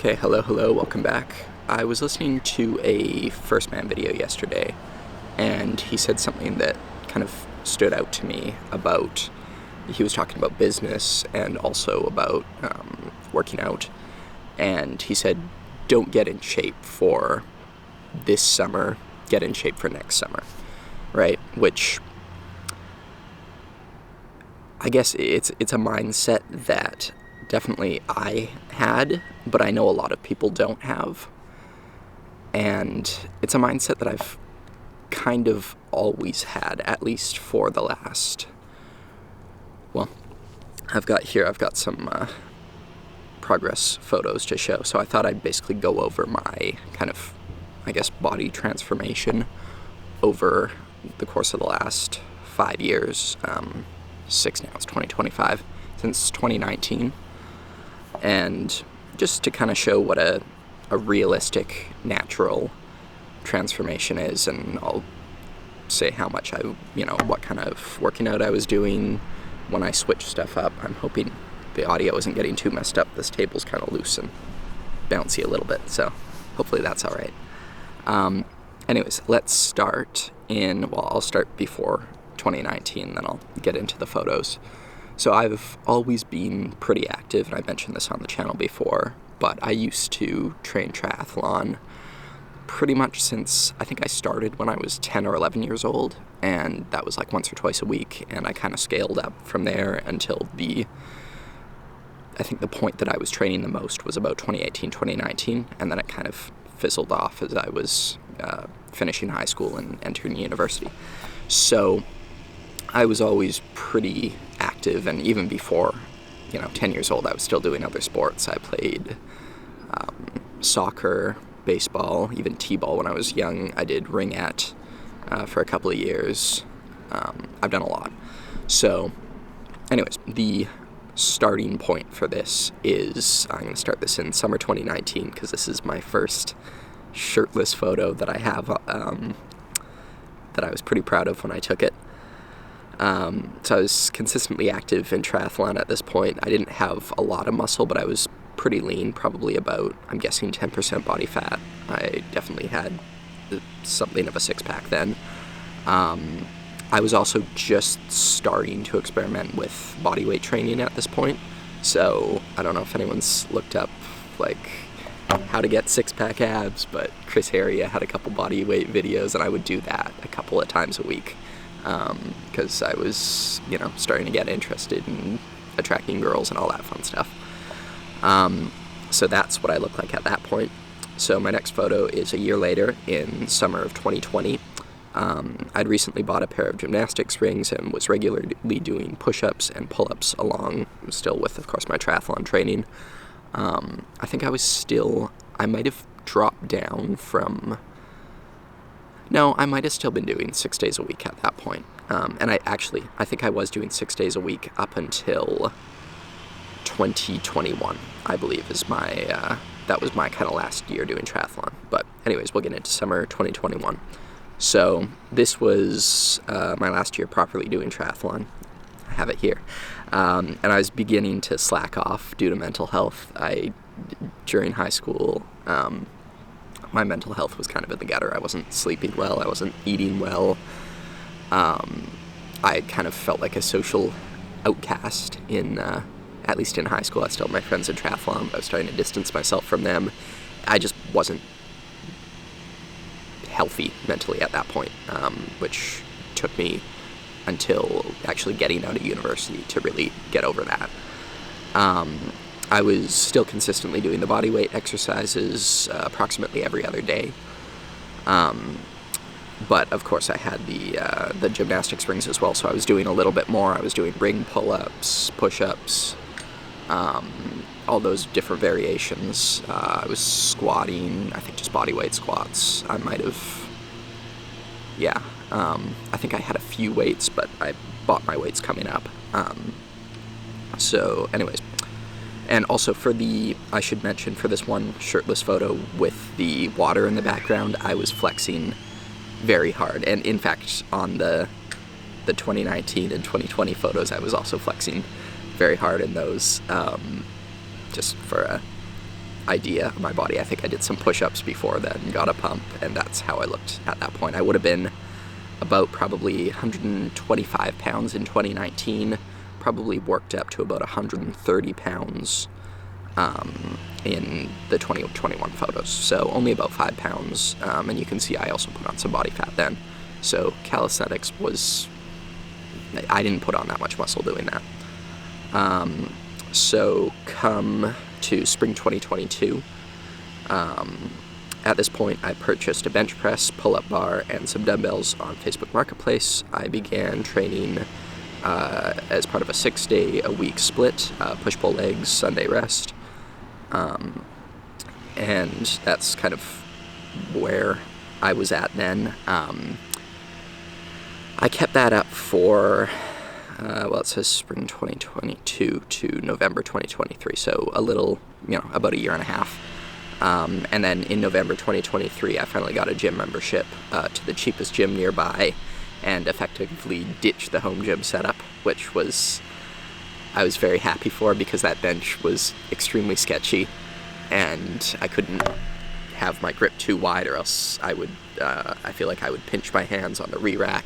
Okay, hello, welcome back. I was listening to a First Man video yesterday, and he said something that kind of stood out to me about, he was talking about business and also about working out, and he said, don't get in shape for this summer, get in shape for next summer, right? Which, I guess it's a mindset that definitely I had, but I know a lot of people don't have. And it's a mindset that I've kind of always had, at least for the last, well, I've got some progress photos to show. So I thought I'd basically go over my kind of, I guess, body transformation over the course of the last 5 years, 6 now, it's 2025, since 2019. And just to kind of show what a realistic, natural transformation is, and I'll say how much what kind of working out I was doing when I switched stuff up. I'm hoping the audio isn't getting too messed up. This table's kind of loose and bouncy a little bit, so hopefully that's all right. Anyways, let's start I'll start before 2019, then I'll get into the photos. So I've always been pretty active, and I mentioned this on the channel before, but I used to train triathlon pretty much since I think I started when I was 10 or 11 years old, and that was like once or twice a week, and I kind of scaled up from there until I think the point that I was training the most was about 2018, 2019, and then it kind of fizzled off as I was finishing high school and entering university. So I was always pretty active, and even before 10 years old, I was still doing other sports. I played soccer, baseball, even t-ball when I was young. I did ringette for a couple of years. I've done a lot. So anyways, the starting point for this is, I'm going to start this in summer 2019 because this is my first shirtless photo that I have that I was pretty proud of when I took it. So I was consistently active in triathlon at this point. I didn't have a lot of muscle, but I was pretty lean, probably about, I'm guessing, 10% body fat. I definitely had something of a six-pack then. I was also just starting to experiment with body weight training at this point. So I don't know if anyone's looked up like how to get six-pack abs, but Chris Heria had a couple body weight videos, and I would do that a couple of times a week. Because I was, starting to get interested in attracting girls and all that fun stuff. So that's what I look like at that point. So my next photo is a year later in summer of 2020. I'd recently bought a pair of gymnastics rings and was regularly doing push-ups and pull-ups along, still with, of course, my triathlon training. I think I might have dropped down from... No, I might have still been doing 6 days a week at that point. And I think I was doing 6 days a week up until 2021, I believe, that was my kind of last year doing triathlon. But anyways, we'll get into summer 2021. So this was my last year properly doing triathlon. I have it here. And I was beginning to slack off due to mental health. During high school, my mental health was kind of in the gutter. I wasn't sleeping well. I wasn't eating well. I kind of felt like a social outcast at least in high school. I still had my friends in triathlon, but I was starting to distance myself from them. I just wasn't healthy mentally at that point, which took me until actually getting out of university to really get over that. I was still consistently doing the body weight exercises approximately every other day. But of course I had the gymnastics rings as well, so I was doing a little bit more. I was doing ring pull-ups, push-ups, all those different variations. I was squatting, I think just body weight squats. I think I had a few weights, but I bought my weights coming up. So anyways. And also I should mention, for this one shirtless photo with the water in the background, I was flexing very hard. And in fact, on the 2019 and 2020 photos, I was also flexing very hard in those, just for idea of my body. I think I did some push-ups before then, got a pump, and that's how I looked at that point. I would have been about probably 125 pounds in 2019, probably worked up to about 130 pounds in the 2021 photos, so only about 5 pounds, and you can see I also put on some body fat then. So calisthenics was, I didn't put on that much muscle doing that. So come to spring 2022, at this point I purchased a bench press, pull-up bar, and some dumbbells on Facebook Marketplace. I began training as part of a 6-day-a-week split, push-pull legs, Sunday rest, and that's kind of where I was at then. I kept that up for, it says spring 2022 to November 2023, so a little, about a year and a half. And then in November 2023, I finally got a gym membership to the cheapest gym nearby and effectively ditched the home gym setup, which I was very happy for, because that bench was extremely sketchy and I couldn't have my grip too wide, or else I feel like I would pinch my hands on the re-rack.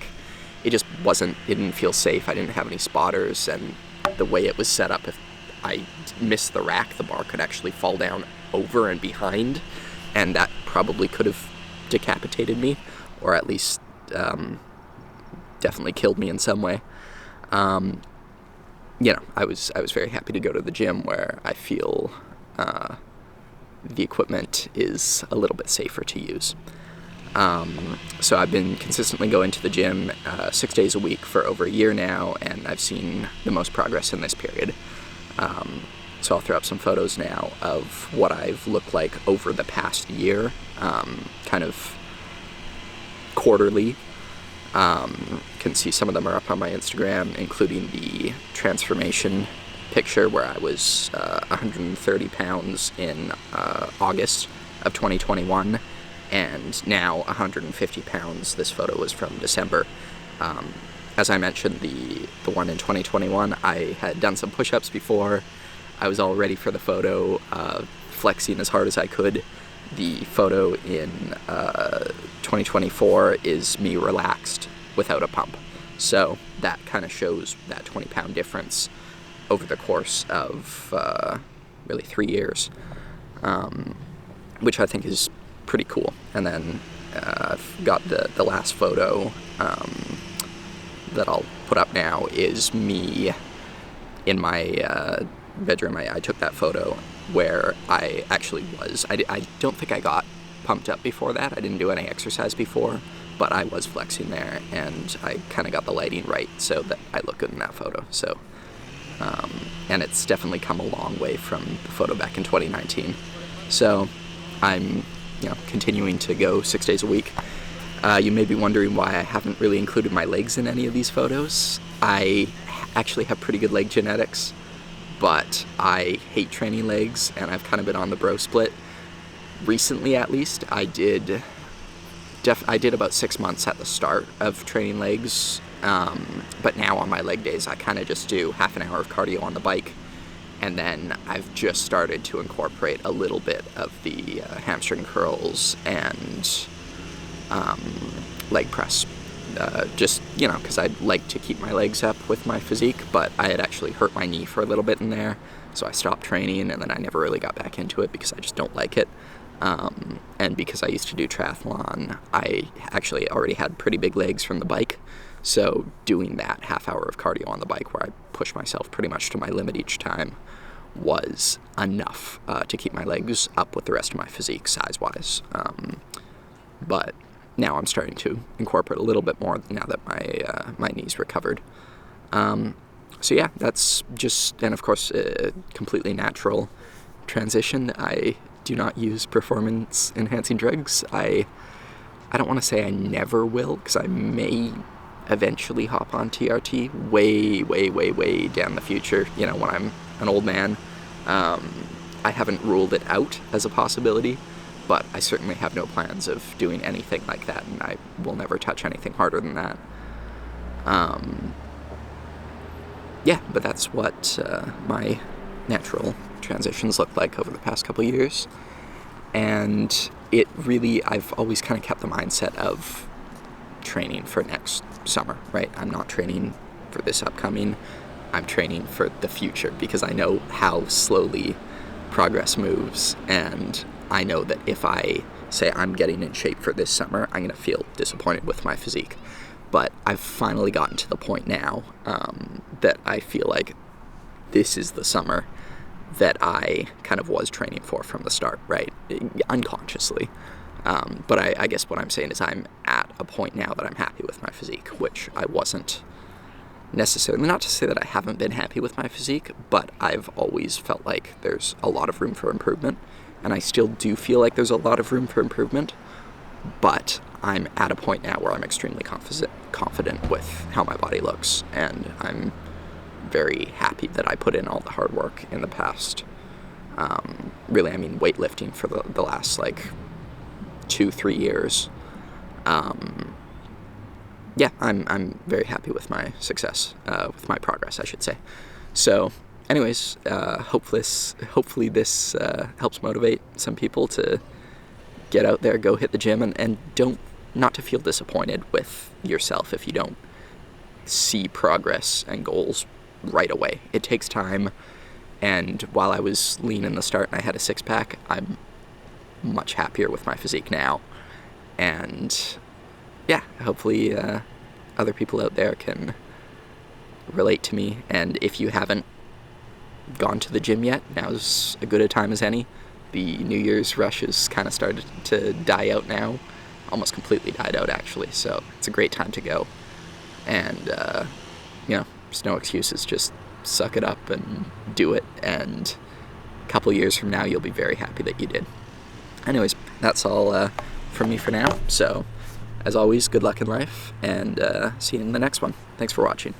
It just it didn't feel safe. I didn't have any spotters, and the way it was set up, if I missed the rack, the bar could actually fall down over and behind, and that probably could have decapitated me, or at least definitely killed me in some way. I was very happy to go to the gym where I feel the equipment is a little bit safer to use. So I've been consistently going to the gym 6 days a week for over a year now, and I've seen the most progress in this period. So I'll throw up some photos now of what I've looked like over the past year, kind of quarterly. Can see some of them are up on my Instagram, including the transformation picture where I was 130 pounds in August of 2021, and now 150 pounds. This photo was from December. As I mentioned, the one in 2021, I had done some push-ups before. I was all ready for the photo, flexing as hard as I could. The photo in 2024 is me relaxed without a pump. So that kind of shows that 20-pound difference over the course of really 3 years, which I think is pretty cool. And then I've got the last photo that I'll put up now is me in my bedroom. I took that photo where I actually was. I don't think I got pumped up before that. I didn't do any exercise before, but I was flexing there, and I kind of got the lighting right so that I look good in that photo. So, and it's definitely come a long way from the photo back in 2019. So I'm continuing to go 6 days a week. You may be wondering why I haven't really included my legs in any of these photos. I actually have pretty good leg genetics, but I hate training legs, and I've kind of been on the bro split. Recently, at least, I did about 6 months at the start of training legs, but now on my leg days, I kind of just do half an hour of cardio on the bike, and then I've just started to incorporate a little bit of the hamstring curls and leg press. Just, because I'd like to keep my legs up with my physique, but I had actually hurt my knee for a little bit in there, so I stopped training, and then I never really got back into it because I just don't like it. And because I used to do triathlon, I actually already had pretty big legs from the bike, so doing that half hour of cardio on the bike where I push myself pretty much to my limit each time was enough to keep my legs up with the rest of my physique size-wise. But now I'm starting to incorporate a little bit more now that my knee's recovered. So yeah, that's just, and of course, a completely natural transition. I do not use performance-enhancing drugs. I don't want to say I never will, because I may eventually hop on TRT way down the future, when I'm an old man. I haven't ruled it out as a possibility, but I certainly have no plans of doing anything like that, and I will never touch anything harder than that. Yeah, but that's what my natural transitions looked like over the past couple years. And it really, I've always kind of kept the mindset of training for next summer, right? I'm not training for this upcoming, I'm training for the future, because I know how slowly progress moves, and I know that if I say I'm getting in shape for this summer, I'm going to feel disappointed with my physique. But I've finally gotten to the point now that I feel like this is the summer that I kind of was training for from the start, right? Unconsciously. But I guess what I'm saying is I'm at a point now that I'm happy with my physique, which I wasn't necessarily. Not to say that I haven't been happy with my physique, but I've always felt like there's a lot of room for improvement, and I still do feel like there's a lot of room for improvement, but I'm at a point now where I'm extremely confident with how my body looks, and I'm very happy that I put in all the hard work in the past. Really, I mean, weightlifting for the last, 2-3 years. Yeah, I'm very happy with my success, with my progress, I should say. So, anyways, hopefully this helps motivate some people to get out there, go hit the gym, and not to feel disappointed with yourself if you don't see progress and goals right away. It takes time, and while I was lean in the start and I had a six-pack, I'm much happier with my physique now. And yeah, hopefully other people out there can relate to me. And if you haven't gone to the gym yet, now's as good a time as any. The New Year's rush has kind of started to die out now, almost completely died out actually, so it's a great time to go. And there's no excuses, just suck it up and do it, and a couple years from now you'll be very happy that you did. Anyways, that's all from me for now. So, as always, good luck in life, and see you in the next one. Thanks for watching.